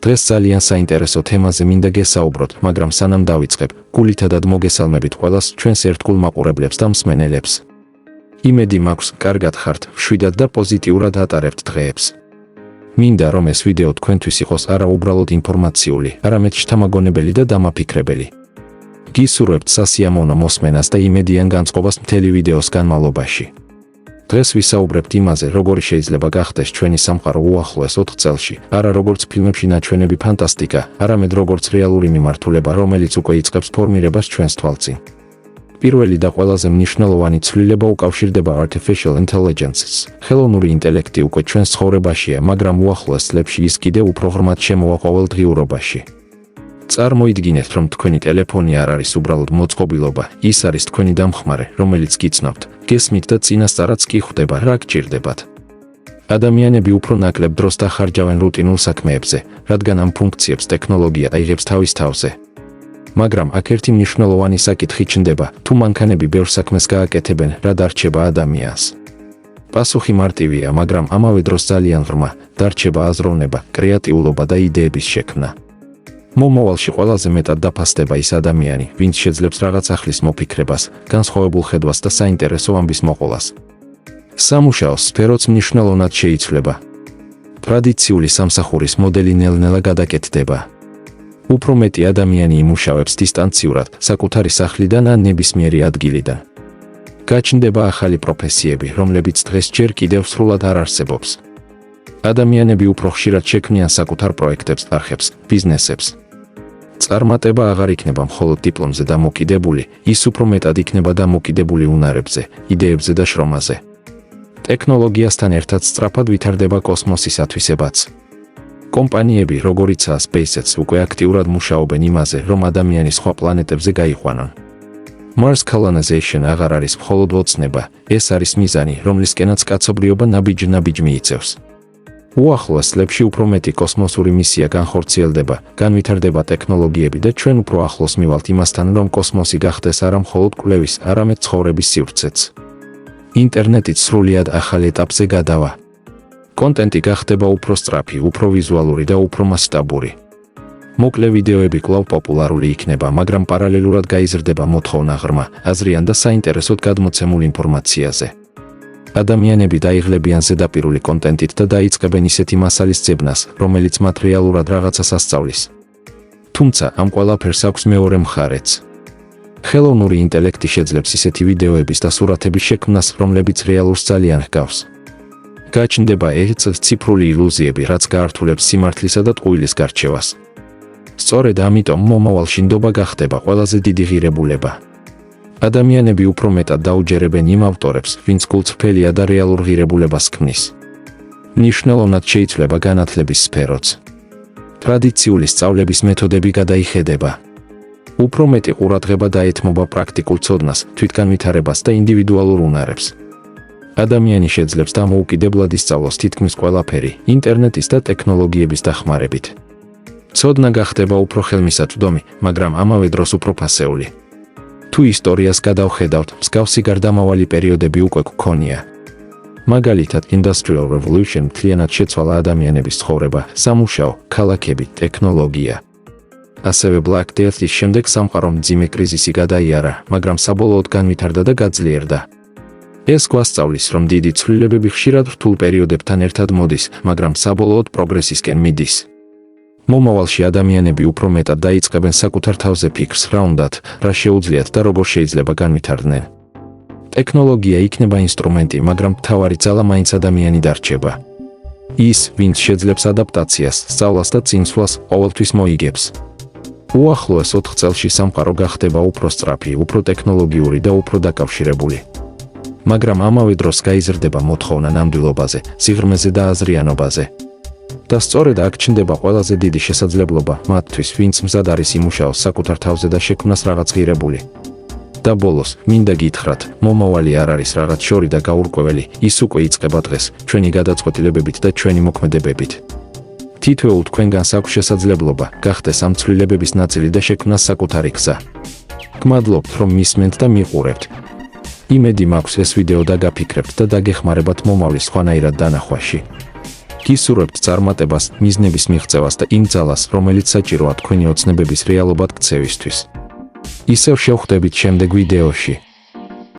დღეს ძალიან საინტერესო თემაზე მინდა გესაუბროთ, მაგრამ სანამ დავიწყებ, გულითადად მოგესალმებით ყველას ჩვენს ერთგულ მაყურებლებს და მსმენელებს. იმედი მაქვს, კარგად ხართ, მშვიდად და პოზიტიურად ატარებთ დღეებს. მინდა რომ ეს ვიდეო თქვენთვის იყოს არა უბრალოდ ინფორმაციული, არამედ შთამაგონებელი და დამაფიქრებელი. გისურვებთ სასიამოვნო მოსმენას და იმედიან განწყობას მთელი ვიდეოს განმავლობაში. დღეს ვისაუბრებთ იმაზე, როგორი შეიძლება გახდეს ჩვენი სამყარო უახლოეს 4 წელში, არა როგორც ფილმებში ნაჩვენები ფანტასტიკა, არამედ როგორც რეალური მიმართულება, რომელიც უკვე იწყებს ფორმირებას ჩვენს თვალწინ. პირველი და ყველაზე მნიშვნელოვანი ცვლილება უკავშირდება artificial intelligence-ს. ხელოვნური ინტელექტი უკვე ჩვენს ცხოვრებაშია, მაგრამ უახლოეს წლებში ის კიდევ უფრო ღრმად შემოვა ყოველდღიურობაში. წარმოიდგინეთ, რომ თქვენი ტელეფონი არ არის უბრალოდ მოწყობილობა, ის არის თქვენი დამხმარე, რომელიც გიცნობთ, გესმით და წინასწარაც კი ხვდება, რა გჭირდებათ. ადამიანები უფრო ნაკლებ დროს დახარჯავენ რუტინულ საქმეებზე, რადგან ამ ფუნქციებს ტექნოლოგია აიღებს თავის თავზე. მაგრამ აქ ერთი მნიშვნელოვანი საკითხი ჩნდება, თუ მანქანები ბევრ საქმეს გააკეთებენ, რა დარჩება ადამიანს. პასუხი მარტივია, მაგრამ ამავე დროს ძალიან ღრმა, დარჩება აზროვნება, კრეატიულობა და იდეების შექმნა. მომავალში ყველაზე მეტად დაფასდება ის ადამიანი, ვინც შეძლებს რაღაც ახლის მოფიქრებას, განსხვავებულ ხედვას და საინტერესო ამბის მოყოლას. სამუშაოს სფეროც მნიშვნელოვნად შეიცვლება. ტრადიციული სამსახურის მოდელი ნელ-ნელა გადაკეთდება. უფრო მეტი ადამიანი იმუშავებს დისტანციურად, საკუთარი სახლიდან ან ნებისმიერი ადგილიდან. გაჩნდება ახალი პროფესიები, რომლებიც დღეს ჯერ კიდევ სრულად არ არსებობს. ადამიანები უფრო ხშირად შექმნიან საკუთარ პროექტებს, არხებს, ბიზნესებს. წარმატება აღარ იქნება მხოლოდ დიპლომზე დამოკიდებული, ის უფრო მეტად იქნება დამოკიდებული უნარებზე, იდეებზე და შრომაზე. ტექნოლოგიასთან ერთად სწრაფად ვითარდება კოსმოსის ათვისებაც. კომპანიები, როგორიცაა SpaceX, უკვე აქტიურად მუშაობენ იმაზე, რომ ადამიანი სხვა პლანეტებზე გაიყვანონ. Mars colonization აღარ არის მხოლოდ ოცნება, ეს არის მიზანი, რომლისკენაც კაცობრიობა ნაბიჯ მიიწევს. უახლოეს წლებში უფრო მეტი კოსმოსური მისია განხორციელდება, განვითარდება ტექნოლოგიები და ჩვენ უფრო ახლოს მივალთ იმასთან, რომ კოსმოსი გახდეს არა მხოლოდ კვლევის, არამედ ცხოვრების სივრცეც. ინტერნეტიც სრულიად ახალ ეტაპზე გადავა. კონტენტი გახდება უფრო სწრაფი, უფრო ვიზუალური და უფრო მასშტაბური. მოკლე ვიდეოები კვლავ პოპულარული იქნება, მაგრამ პარალელურად გაიზრდება მოთხოვნა ღრმა, აზრიან და საინტერესოდ გადმოცემულ ინფორმაციაზე. ადამიანები დაიღლებიან ზედაპირული კონტენტით და დაიწყებენ ისეთი მასალის ძებნას, რომელიც მათ რეალურად რაღაცას ასწავლის. თუმცა ამ ყველაფერს აქვს მეორე მხარეც. ხელოვნური ინტელექტი შეძლებს ისეთი ვიდეოების და სურათების შექმნას, რომლებიც რეალურს ძალიან ჰგავს. გაჩნდება ციფრული ილუზიები, რაც გაართულებს სიმართლისა და ტყუილის გარჩევას. სწორედ ამიტომ მომავალში ნდობა გახდება ყველაზე დიდი ღირებულება. ადამიანები უფრო მეტად დაუჯერებენ იმ ავტორებს, ვინც გულწრფელია და რეალურ ღირებულებას ქმნის. მნიშვნელოვნად შეიცვლება განათლების სფეროც. ტრადიციული სწავლების მეთოდები გადაიხედება. უფრო მეტი ყურადღება დაეთმობა პრაქტიკულ ცოდნას, თვითგანვითარებას და ინდივიდუალურ უნარებს. ადამიანი შეძლებს დამოუკიდებლად ისწავლოს თითქმის ყველაფერი, ინტერნეტის და ტექნოლოგიების დახმარებით. ცოდნა გახდება უფრო ხელმისაწვდომი, მაგრამ ამავე დროს უფრო ფასეული. თუ ისტორიას გადავხედავთ, მსგავსი გარდამავალი პერიოდები უკვე გვქონია. მაგალითად, Industrial Revolution მთლიანად შეცვალა ადამიანების ცხოვრება, სამუშაო, ქალაქები, ტექნოლოგია. ასევე Black Death-ის შემდეგ სამყარომ მძიმე კრიზისი გადაიარა, მაგრამ საბოლოოდ განვითარდა და გაძლიერდა. ეს გვასწავლის, რომ დიდი ცვლილებები ხშირად რთულ პერიოდებთან ერთად მოდის, მაგრამ საბოლოოდ პროგრესისკენ მიდის. მომავალში ადამიანები უფრო მეტად დაიწყებენ საკუთარ თავზე ფიქრს, რა უნდათ, რა შეუძლიათ და როგორ შეიძლება განვითარდნენ. ტექნოლოგია იქნება ინსტრუმენტი, მაგრამ მთავარი ძალა მაინც ადამიანი დარჩება. ის, ვინც შეძლებს ადაპტაციას, სწავლას და წინსვლას, ყოველთვის მოიგებს. უახლოეს 4 წელში სამყარო გახდება უფრო სწრაფი, უფრო ტექნოლოგიური და უფრო დაკავშირებული. მაგრამ ამავე დროს გაიზრდება მოთხოვნა ნამდვილობაზე, სიღრმეზე და აზრიანობაზე. და სწორედ აქ ჩნდება ყველაზე დიდი შესაძლებლობა მათთვის, ვინც მზად არის იმუშაოს საკუთარ თავზე და შექმნას რაღაც ღირებული. და ბოლოს, მინდა გითხრათ, მომავალი არ არის რაღაც შორი და გაურკვეველი, ის უკვე იწყება დღეს, ჩვენი გადაწყვეტილებებით და ჩვენი მოქმედებებით. თითოეულ თქვენგანს აქვს შესაძლებლობა, გახდეს ამ ცვლილებების ნაწილი და შექმნას საკუთარი გზა. გმადლობთ, რომ მისმენთ და მიყურებთ. იმედი მაქვს ეს ვიდეო დაგაფიქრებთ და დაგეხმარებათ მომავლის სხვანაირად დანახვაში. გისურვებთ წარმატებას, მიზნების მიღწევას და იმ ძალას, რომელიც საჭიროა თქვენი ოცნებების რეალობად ქცევისთვის. ისევ შევხვდებით შემდეგ ვიდეოში.